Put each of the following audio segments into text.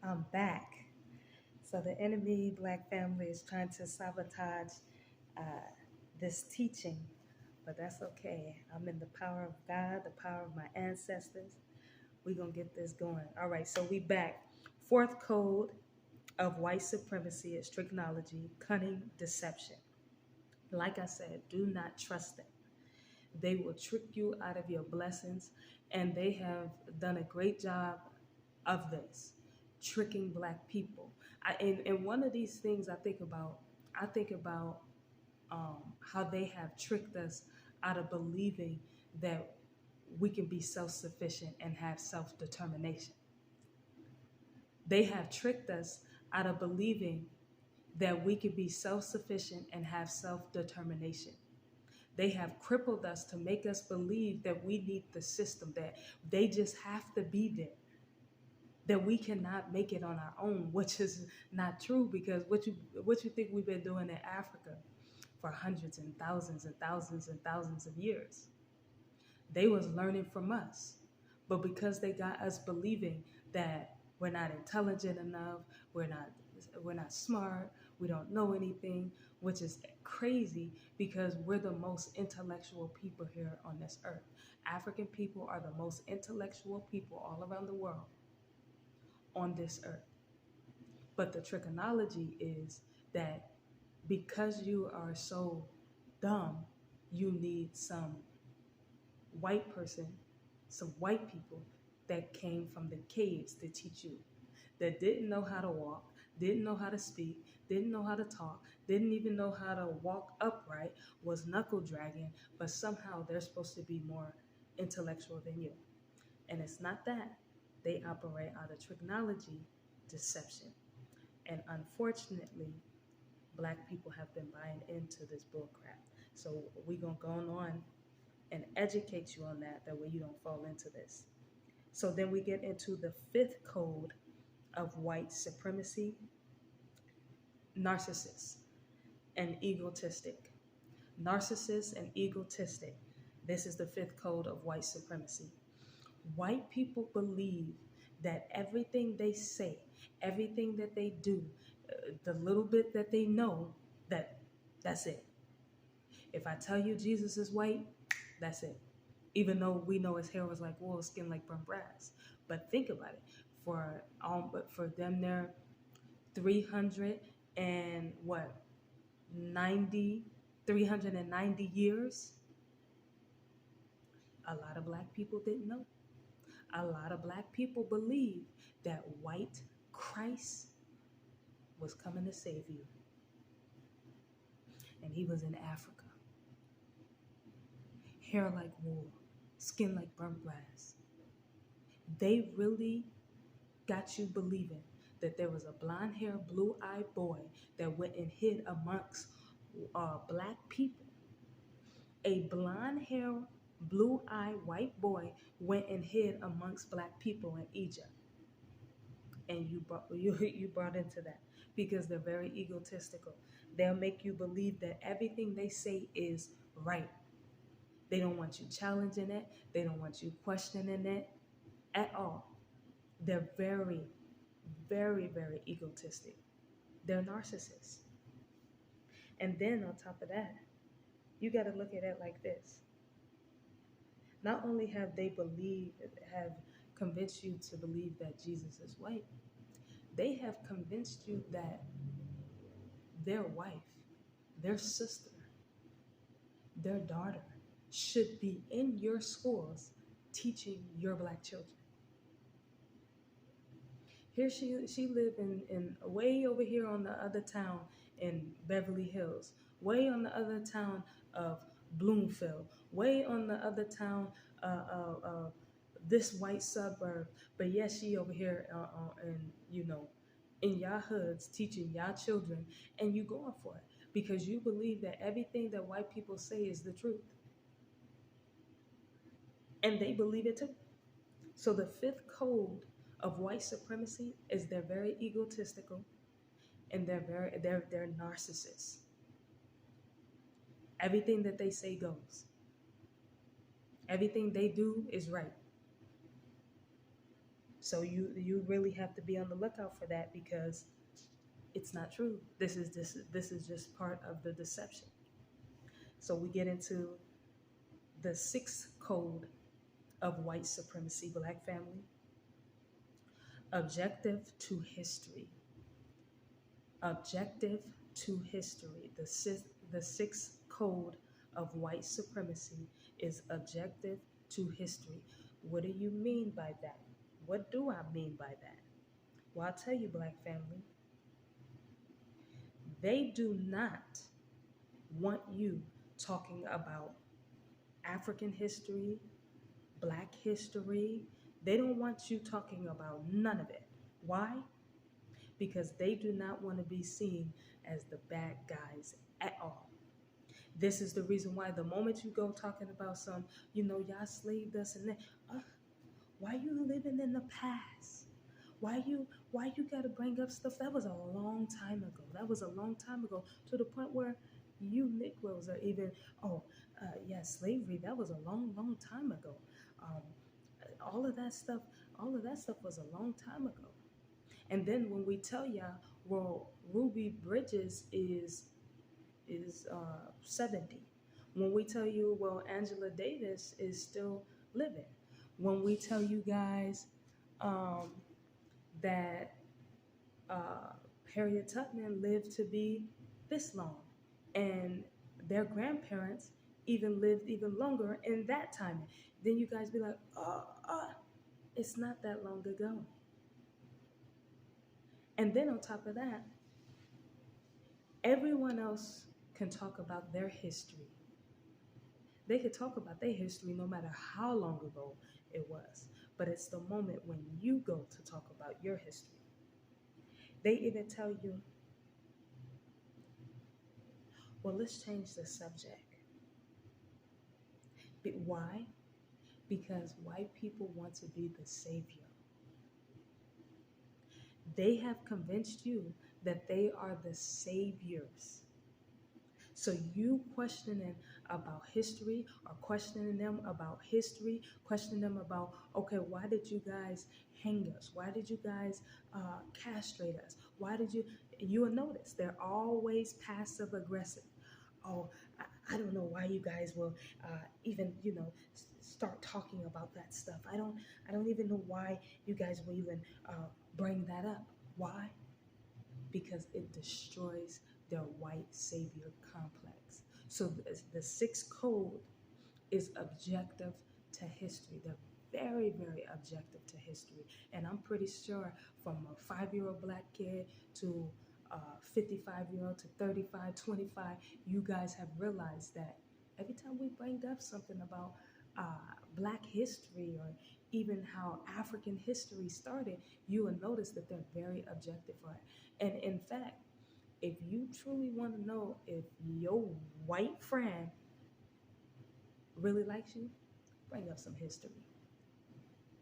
I'm back. So the enemy, Black family, is trying to sabotage uh, this teaching, but that's okay. I'm in the power of God, the power of my ancestors. We're gonna get this going. All right, so we back. Fourth code of white supremacy is tricknology, cunning, deception. Like I said, do not trust them. They will trick you out of your blessings, and they have done a great job of this, tricking Black people. And one of these things I think about how they have tricked us out of believing that we can be self-sufficient and have self-determination. They have tricked us out of believing that we can be self-sufficient and have self-determination. They have crippled us to make us believe that we need the system, that they just have to be there, that we cannot make it on our own, which is not true, because what you think we've been doing in Africa for hundreds and thousands and thousands of years. They was learning from us. But because they got us believing that we're not intelligent enough, we're not we're not smart, we don't know anything, which is crazy because we're the most intellectual people here on this earth. African people are the most intellectual people all around the world on this earth. But the trichonology is that because you are so dumb, you need some white person, some white people that came from the caves to teach you, that didn't know how to walk, didn't know how to speak, didn't know how to talk, didn't even know how to walk upright, was knuckle dragging, but somehow they're supposed to be more intellectual than you. And it's not that. They operate out of technology, deception. And unfortunately, Black people have been buying into this bullcrap. So we're going to go on and educate you on that. That way you don't fall into this. So then we get into the fifth code of white supremacy, narcissist and egotistic. Narcissist and egotistic. This is the fifth code of white supremacy. White people believe that everything they say, everything that they do, the little bit that they know, that's it. If I tell you Jesus is white, that's it. Even though we know his hair was like wool, skin like burnt brass. But think about it. But for them, they're 300 and what 90, 390 years. A lot of Black people didn't know. A lot of Black people believe that white Christ was coming to save you, and he was in Africa. Hair like wool, skin like burnt brass. They really got you believing that there was a blonde haired, blue eyed boy that went and hid amongst Black people. A blonde haired, blue eyed white boy went and hid amongst Black people in Egypt. And you brought into that because they're very egotistical. They'll make you believe that everything they say is right. They don't want you challenging it. They don't want you questioning it at all. They're very, very, very egotistic. They're narcissists. And then on top of that, you got to look at it like this. Not only have convinced you to believe that Jesus is white, they have convinced you that their wife, their sister, their daughter should be in your schools teaching your Black children. Here she lived in way over here on the other town in Beverly Hills, way on the other town of Bloomfield, way on the other town this white suburb. But yes, she over here in y'all hoods teaching y'all children, and you going for it because you believe that everything that white people say is the truth, and they believe it too. So the fifth code of white supremacy is they're very egotistical and they're narcissists. Everything that they say goes. Everything they do is right. So you really have to be on the lookout for that, because it's not true. This is just part of the deception. So we get into the sixth code of white supremacy, black family: objective to history. Objective to history. The sixth code of white supremacy is objective to history. What do you mean by that? What do I mean by that? Well, I'll tell you, black family, they do not want you talking about African history, black history. They don't want you talking about none of it. Why? Because they do not want to be seen as the bad guys at all. This is the reason why the moment you go talking about some, y'all slaved us and then, uh, why you living in the past? Why you gotta bring up stuff that was a long time ago? That was a long time ago, to the point where you Negroes are even, yeah, slavery, that was a long, long time ago. Um, all of that stuff, was a long time ago. And then when we tell y'all, well, Ruby Bridges is 70. When we tell you, well, Angela Davis is still living. When we tell you guys um, that Harriet Tubman lived to be this long, and their grandparents even lived even longer in that time, then you guys be like, it's not that long ago. And then on top of that, everyone else can talk about their history. They could talk about their history no matter how long ago it was. But it's the moment when you go to talk about your history. They even tell you, well, let's change the subject. Why? Because white people want to be the savior. They have convinced you that they are the saviors. So you questioning about history, or questioning them about history, questioning them about, okay, why did you guys hang us? Why did you guys castrate us? You will notice they're always passive aggressive. Oh, I don't know why you guys will even, start talking about that stuff. I don't even know why you guys will even bring that up. Why? Because it destroys their white savior complex. So the sixth code is objective to history. They're very, very objective to history. And I'm pretty sure from a 5-year-old black kid to 55-year-old to 35, 25, you guys have realized that every time we bring up something about black history, or even how African history started, you will notice that they're very objective for it. And in fact, if you truly want to know if your white friend really likes you, bring up some history,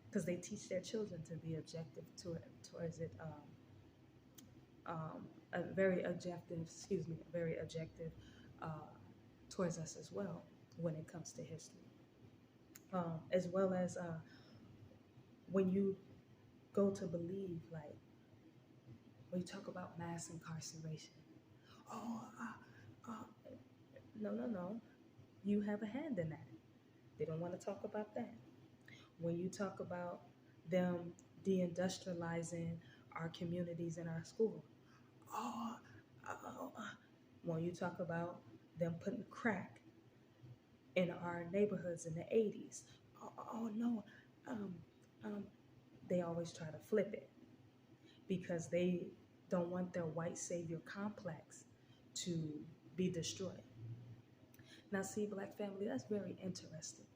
because they teach their children to be objective towards it. A very objective uh, towards us as well when it comes to history, as well as when you go to believe, like when you talk about mass incarceration. Oh, no, you have a hand in that. They don't want to talk about that. When you talk about them deindustrializing our communities and our school, oh, when you talk about them putting crack in our neighborhoods in the 80s, no, um, um, they always try to flip it, because they don't want their white savior complex to be destroyed. Now, see, black family, that's very interesting.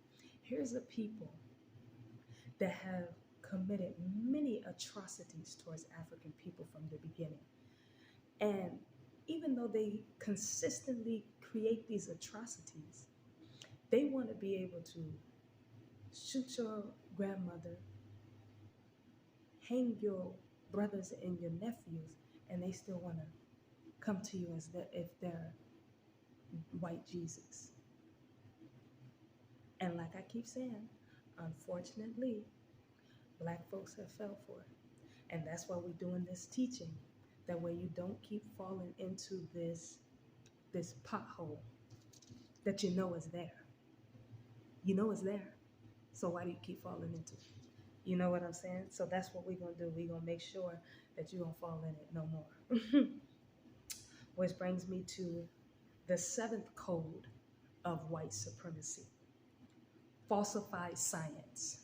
Here's a people that have committed many atrocities towards African people from the beginning. And even though they consistently create these atrocities, they want to be able to shoot your grandmother, hang your brothers and your nephews, and they still want to come to you as if they're white Jesus. And like I keep saying, unfortunately, Black folks have fell for it. And that's why we're doing this teaching. That way you don't keep falling into this pothole that you know is there. You know it's there. So why do you keep falling into it? You know what I'm saying? So that's what we're gonna do. We're gonna make sure that you don't fall in it no more. Which brings me to the seventh code of white supremacy: falsified science.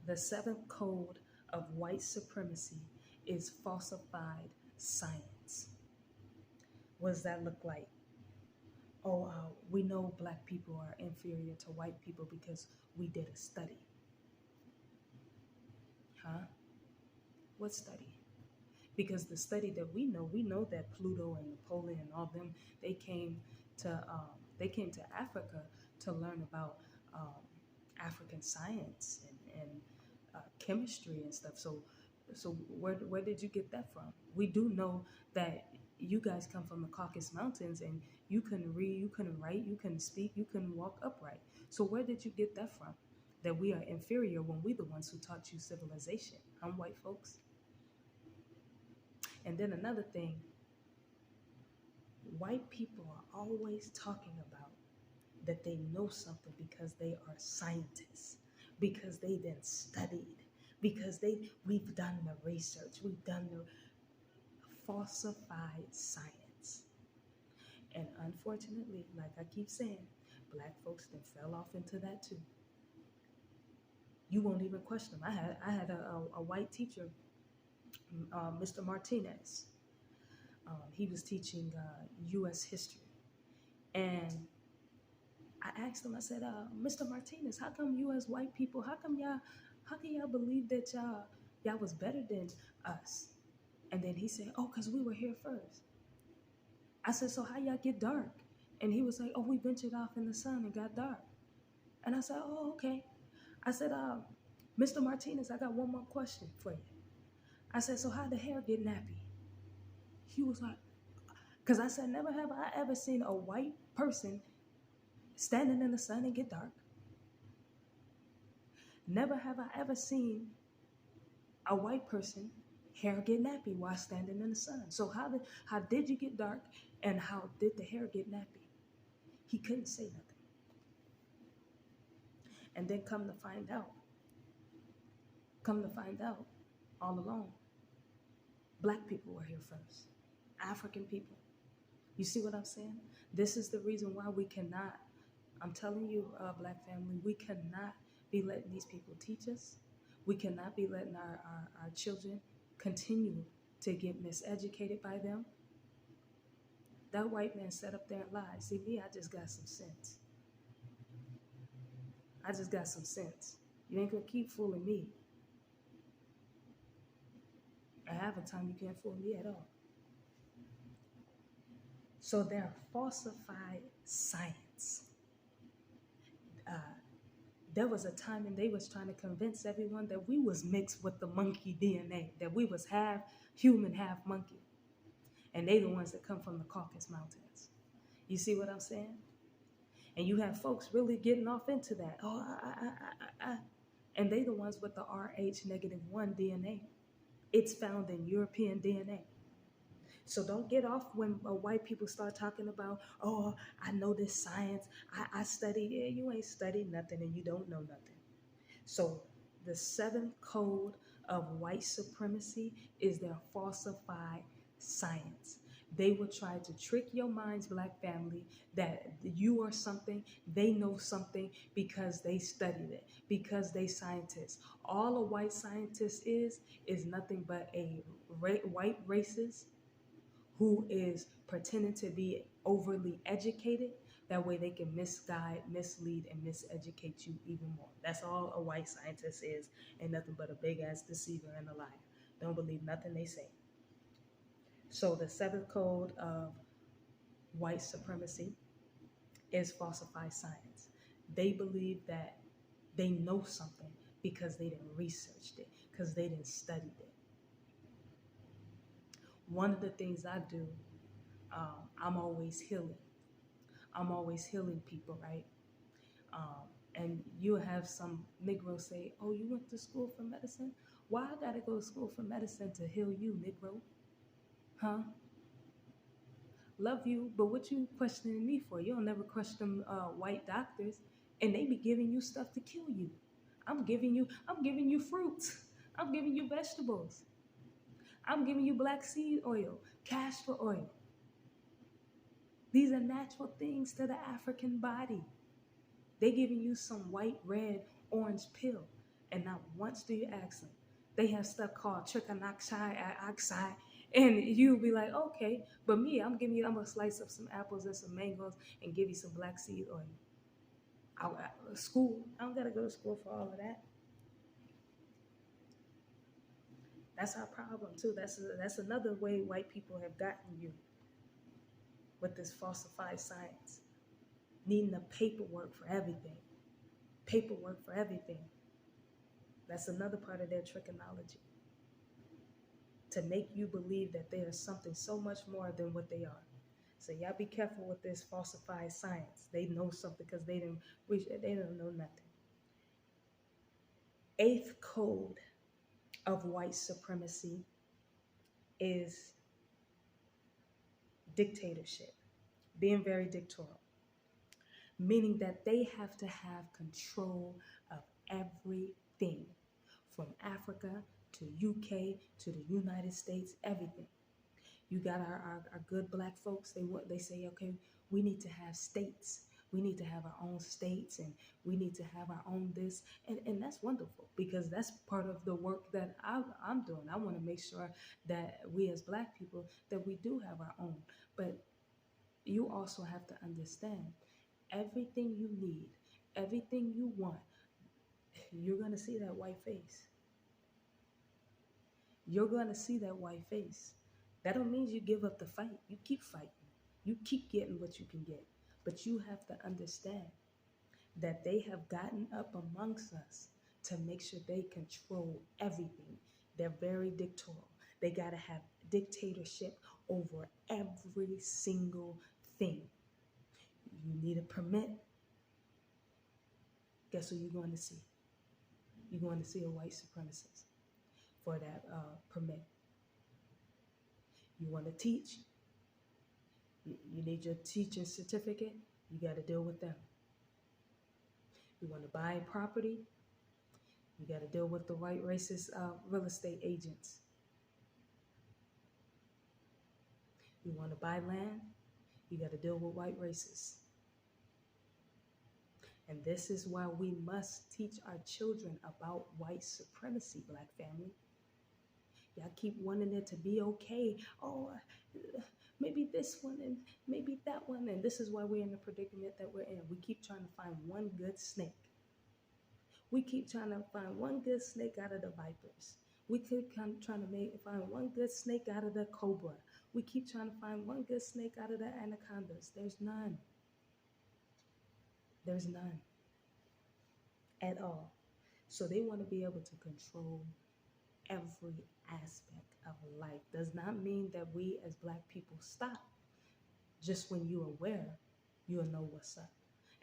The seventh code of white supremacy is falsified science. What does that look like? Oh, we know black people are inferior to white people because we did a study. Huh? What study? Because the study that we know that Pluto and Napoleon and all them, they came to Africa to learn about um, African science and chemistry and stuff. So where did you get that from? We do know that you guys come from the Caucasus Mountains and you can read, you can write, you can speak, you can walk upright. So where did you get that from? That we are inferior when we the ones who taught you civilization. I'm white folks. And then another thing, white people are always talking about that they know something because they are scientists, because they then studied, because we've done the research, we've done the falsified science. And unfortunately, like I keep saying, black folks then fell off into that too. You won't even question them. I had a white teacher, Mr. Martinez. He was teaching U.S. history, and I asked him. I said, "Mr. Martinez, how come you as white people? How can y'all believe that y'all was better than us?" And then he said, "Oh, cause we were here first." I said, "So how y'all get dark?" And he was like, "Oh, we ventured off in the sun and got dark." And I said, "Oh, okay." I said, "Mr. Martinez, I got one more question for you." I said, "So how the hair get nappy?" He was like, because I said, never have I ever seen a white person standing in the sun and get dark. Never have I ever seen a white person hair get nappy while standing in the sun. So how did you get dark and how did the hair get nappy? He couldn't say nothing. And then come to find out, all along, black people were here first. African people. You see what I'm saying? This is the reason why we cannot, I'm telling you, black family, we cannot be letting these people teach us. We cannot be letting our children continue to get miseducated by them. That white man sat up there and lied. See, me, I just got some sense. I just got some sense. You ain't gonna keep fooling me. I have a time you can't fool me at all. So they're falsified science. There was a time and they was trying to convince everyone that we was mixed with the monkey DNA, that we was half human, half monkey. And they the ones that come from the Caucasus Mountains. You see what I'm saying? And you have folks really getting off into that. Oh, and they the ones with the Rh-1 DNA. It's found in European DNA. So don't get off when white people start talking about, oh, I know this science. I studied. Yeah, you ain't studied nothing and you don't know nothing. So the seventh code of white supremacy is their falsified science. They will try to trick your minds, black family, that you are something, they know something because they studied it, because they scientists. All a white scientist is nothing but a white racist who is pretending to be overly educated. That way they can misguide, mislead, and miseducate you even more. That's all a white scientist is, and nothing but a big ass deceiver and a liar. Don't believe nothing they say. So the seventh code of white supremacy is falsified science. They believe that they know something because they didn't research it, because they didn't study it. One of the things I do, I'm always healing. I'm always healing people, right? And you'll have some Negro say, "Oh, you went to school for medicine? Why I gotta go to school for medicine to heal you, Negro? Huh? Love you, but what you questioning me for? You don't never question white doctors, and they be giving you stuff to kill you. I'm giving you fruits. I'm giving you vegetables. I'm giving you black seed oil, castor oil. These are natural things to the African body. They giving you some white, red, orange pill, and not once do you ask them. They have stuff called trichinoxide, and you'll be like, okay, but me, I'm gonna slice up some apples and some mangoes and give you some black seed oil. School, I don't gotta go to school for all of that. That's our problem too. That's another way white people have gotten you with this falsified science, needing the paperwork for everything. Paperwork for everything. That's another part of their trichology, to make you believe that they are something so much more than what they are. So y'all be careful with this falsified science. They know something because they don't know nothing. Eighth code of white supremacy is dictatorship, being very dictatorial, meaning that they have to have control of everything, from Africa to UK to the United States, everything. You got our good black folks, they say, okay, we need to have states. We need to have our own states, and we need to have our own this. And that's wonderful, because that's part of the work that I'm doing. I want to make sure that we as black people, that we do have our own. But you also have to understand, everything you need, everything you want, you're going to see that white face. You're going to see that white face. That don't mean you give up the fight. You keep fighting. You keep getting what you can get. But you have to understand that they have gotten up amongst us to make sure they control everything. They're very dictatorial. They got to have dictatorship over every single thing. You need a permit. Guess who you're going to see? You're going to see a white supremacist for that permit. You want to teach? You need your teaching certificate? You got to deal with them. You want to buy property? You got to deal with the white racist real estate agents. You want to buy land? You got to deal with white racists. And this is why we must teach our children about white supremacy, black family. Y'all keep wanting it to be okay. Oh, maybe this one and maybe that one. And this is why we're in the predicament that we're in. We keep trying to find one good snake. We keep trying to find one good snake out of the vipers. We keep trying to find one good snake out of the cobra. We keep trying to find one good snake out of the anacondas. There's none. There's none at all. So they want to be able to control every aspect of life. Does not mean that we as black people stop. Just when you're aware, you'll know what's up.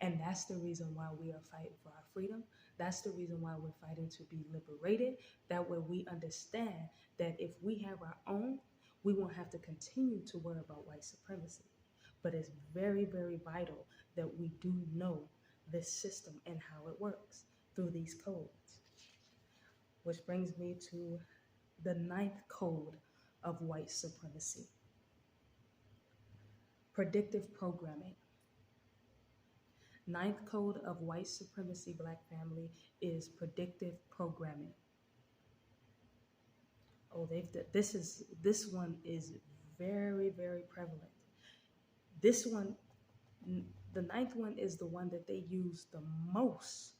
And that's the reason why we are fighting for our freedom. That's the reason why we're fighting to be liberated. That way we understand that if we have our own, we won't have to continue to worry about white supremacy. But it's very, very vital that we do know this system and how it works through these codes. Which brings me to the ninth code of white supremacy: predictive programming. Ninth code of white supremacy, black family, is predictive programming. Oh, this one is very, very prevalent. This one, the ninth one, is the one that they use the most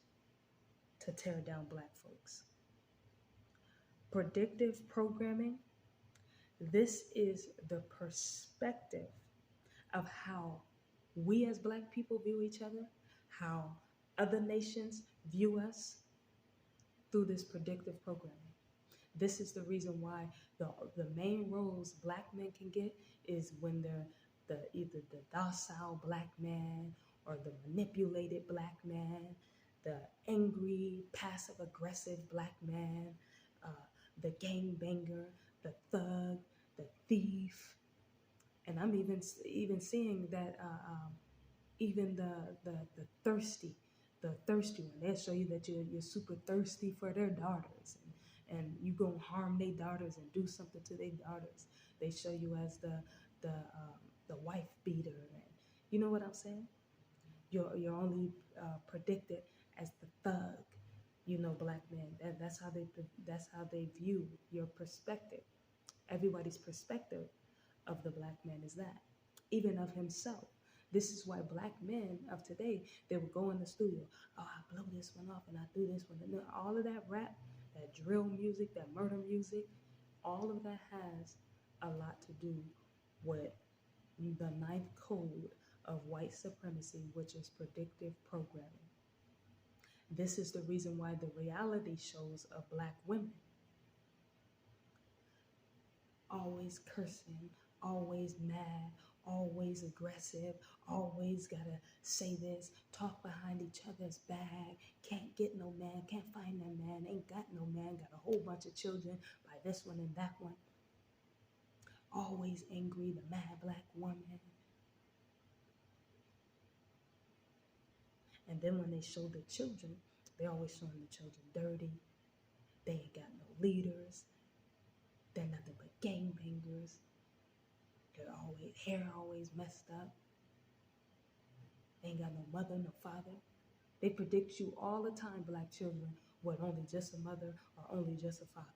to tear down black folks. Predictive programming, this is the perspective of how we as black people view each other, how other nations view us through this predictive programming. This is the reason why the main roles black men can get is when they're either the docile black man or the manipulated black man, the angry, passive aggressive black man, uh, the gangbanger, the thug, the thief, and I'm even seeing that even the thirsty one. They'll show you that you're super thirsty for their daughters, and you gonna harm their daughters and do something to their daughters. They show you as the wife beater, and you know what I'm saying. You're only predicted as the thug, black men. That's how they view your perspective. Everybody's perspective of the black man is that, even of himself. This is why black men of today, they will go in the studio. Oh, I blow this one off and I do this one. And all of that rap, that drill music, that murder music, all of that has a lot to do with the ninth code of white supremacy, which is predictive programming. This is the reason why the reality shows of black women always cursing, always mad, always aggressive, always gotta say this, talk behind each other's back, can't get no man, can't find no man, ain't got no man, got a whole bunch of children by this one and that one. Always angry, the mad black woman. And then when they show the children, they always showing the children dirty. They ain't got no leaders. They're nothing but gangbangers. Their hair always messed up. They ain't got no mother, no father. They predict you all the time, black children, with only just a mother or only just a father.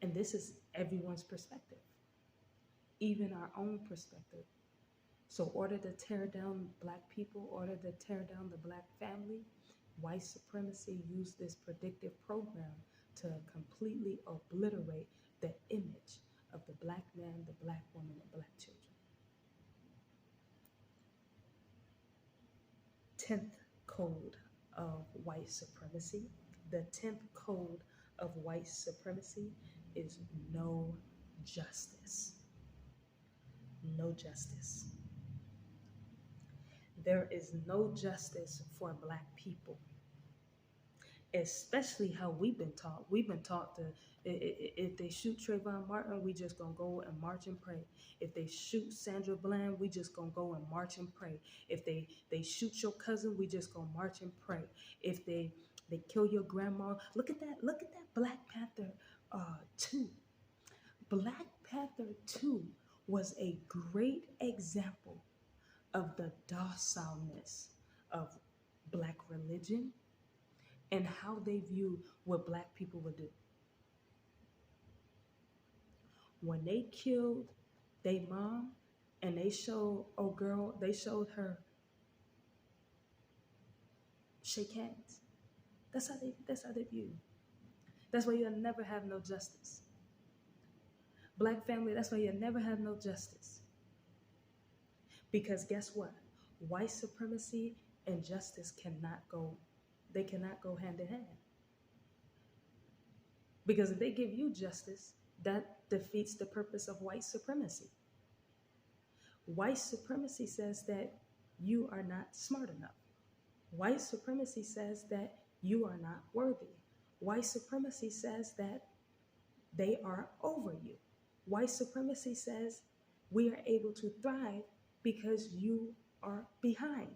And this is everyone's perspective, even our own perspective. So in order to tear down black people, in order to tear down the black family, white supremacy used this predictive program to completely obliterate the image of the black man, the black woman, and black children. 10th code of white supremacy. The 10th code of white supremacy is no justice. No justice. There is no justice for black people, especially how we've been taught. We've been taught to, if they shoot Trayvon Martin, we just gonna go and march and pray. If they shoot Sandra Bland, we just gonna go and march and pray. If they shoot your cousin, we just gonna march and pray. If they kill your grandma, look at that Black Panther 2. Black Panther 2 was a great example of the docileness of black religion and how they view what black people would do. When they killed their mom and they showed, they showed her shake hands. That's how they view. That's why you'll never have no justice. Black family, that's why you'll never have no justice. Because guess what? White supremacy and justice cannot go hand in hand. Because if they give you justice, that defeats the purpose of white supremacy. White supremacy says that you are not smart enough. White supremacy says that you are not worthy. White supremacy says that they are over you. White supremacy says we are able to thrive because you are behind.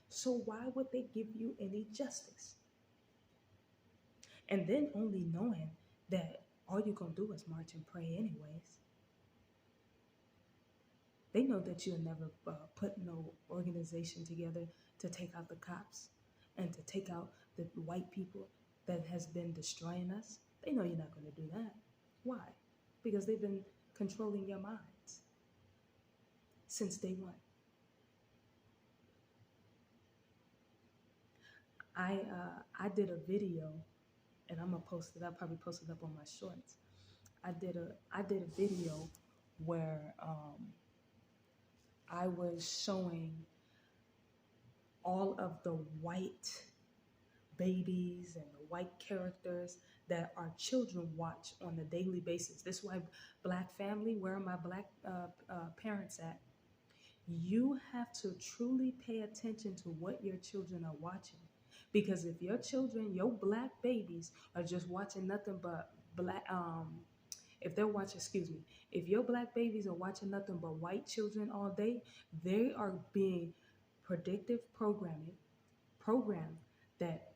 So why would they give you any justice? And then only knowing that all you're going to do is march and pray anyways. They know that you'll never put no organization together to take out the cops and to take out the white people that has been destroying us. They know you're not going to do that. Why? Because they've been controlling your minds since day one. I did a video, and I'm gonna post it. I'll probably post it up on my shorts. I did a video where I was showing all of the white babies and the white characters that our children watch on a daily basis. This is why black family, where are my black parents at? You have to truly pay attention to what your children are watching. Because if your children, your black babies, are just watching nothing but black, if they're watching, excuse me, if your black babies are watching nothing but white children all day, they are being predictive programming, programmed that